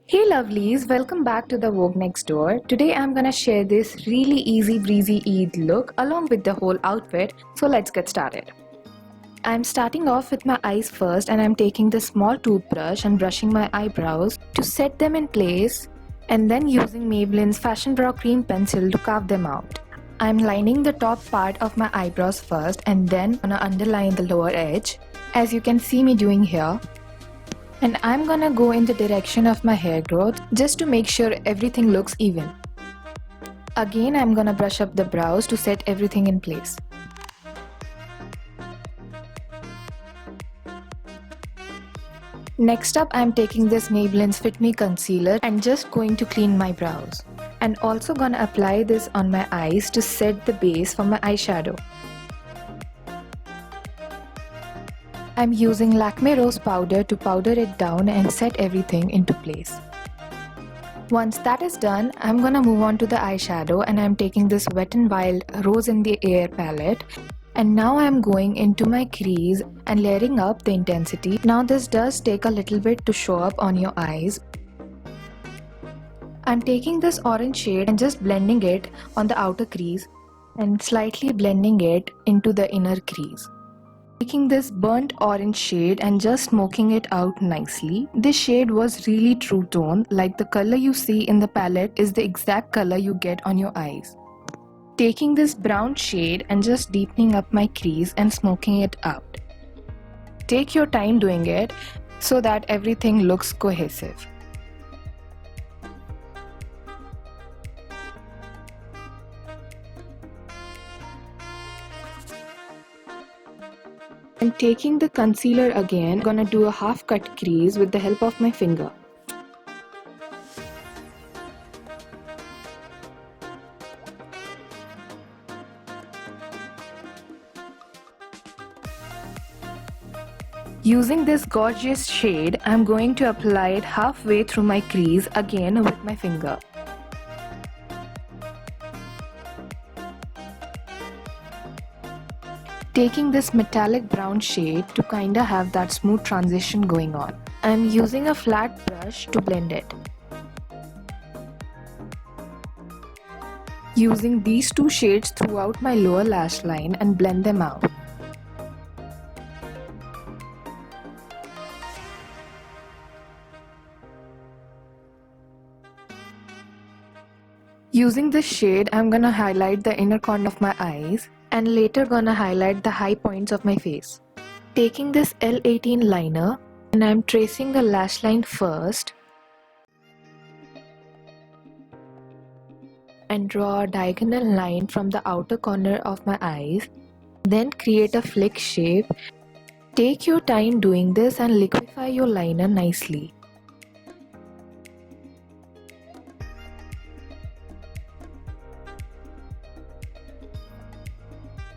Hey lovelies, welcome back to the Vogue Next Door. Today I'm gonna share this really easy breezy Eid look along with the whole outfit, so let's get started. I'm starting off with my eyes first and I'm taking this small toothbrush and brushing my eyebrows to set them in place and then using Maybelline's Fashion Brow Cream Pencil to carve them out. I'm lining the top part of my eyebrows first and then gonna underline the lower edge, as you can see me doing here. And I'm gonna go in the direction of my hair growth just to make sure everything looks even. Again, I'm gonna brush up the brows to set everything in place. Next up, I'm taking this Maybelline's Fit Me Concealer and just going to clean my brows. And also gonna apply this on my eyes to set the base for my eyeshadow. I'm using Lakme Rose powder to powder it down and set everything into place. Once that is done, I'm gonna move on to the eyeshadow and I'm taking this Wet n Wild Rose in the Air palette. And now I'm going into my crease and layering up the intensity. Now this does take a little bit to show up on your eyes. I'm taking this orange shade and just blending it on the outer crease and slightly blending it into the inner crease. Taking this burnt orange shade and just smoking it out nicely. This shade was really true tone, like the color you see in the palette is the exact color you get on your eyes. Taking this brown shade and just deepening up my crease and smoking it out. Take your time doing it so that everything looks cohesive. I'm taking the concealer again, gonna do a half cut crease with the help of my finger. Using this gorgeous shade, I'm going to apply it halfway through my crease again with my finger. Taking this metallic brown shade to kinda have that smooth transition going on. I'm using a flat brush to blend it. Using these two shades throughout my lower lash line and blend them out. Using this shade, I'm gonna highlight the inner corner of my eyes and later gonna highlight the high points of my face. Taking this L18 liner and I'm tracing the lash line first and draw a diagonal line from the outer corner of my eyes. Then create a flick shape. Take your time doing this and liquefy your liner nicely.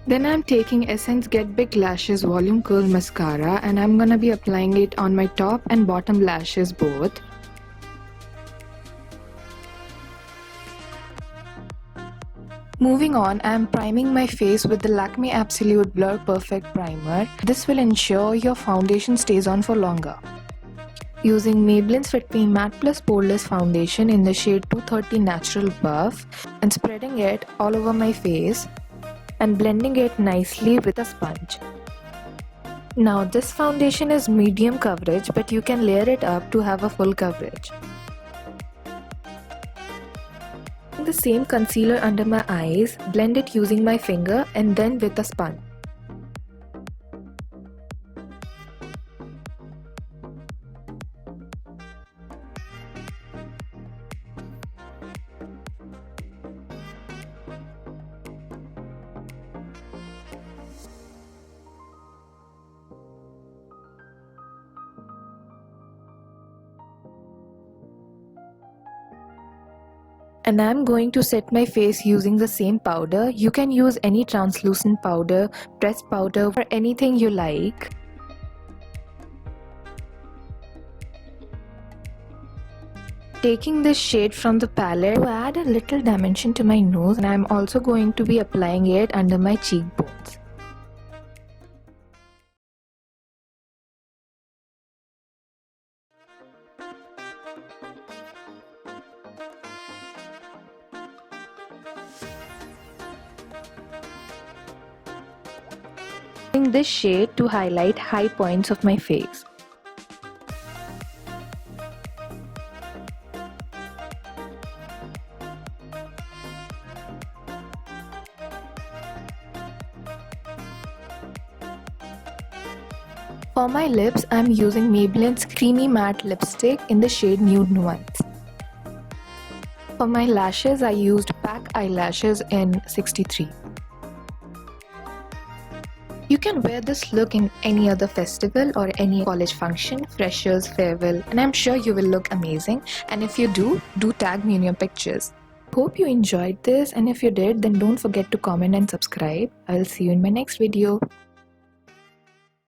Then I'm taking Essence Get Big Lashes Volume Curl Mascara and I'm gonna be applying it on my top and bottom lashes both. Moving on, I'm priming my face with the Lakme Absolute Blur Perfect Primer. This will ensure your foundation stays on for longer. Using Maybelline's Fit Me Matte Plus Poreless Foundation in the shade 230 Natural Buff and spreading it all over my face and blending it nicely with a sponge. Now this foundation is medium coverage, but you can layer it up to have a full coverage. The same concealer under my eyes, blend it using my finger and then with a sponge. And I'm going to set my face using the same powder. You can use any translucent powder, pressed powder, or anything you like. Taking this shade from the palette to add a little dimension to my nose, and I'm also going to be applying it under my cheekbones. Using this shade to highlight high points of my face. For my lips, I'm using Maybelline's Creamy Matte Lipstick in the shade Nude Nuance. For my lashes, I used Pac Eyelashes in 63. You can wear this look in any other festival or any college function, freshers, farewell, and I'm sure you will look amazing. And if you do tag me in your pictures. Hope you enjoyed this, and if you did, then don't forget to comment and subscribe. I will see you in my next video.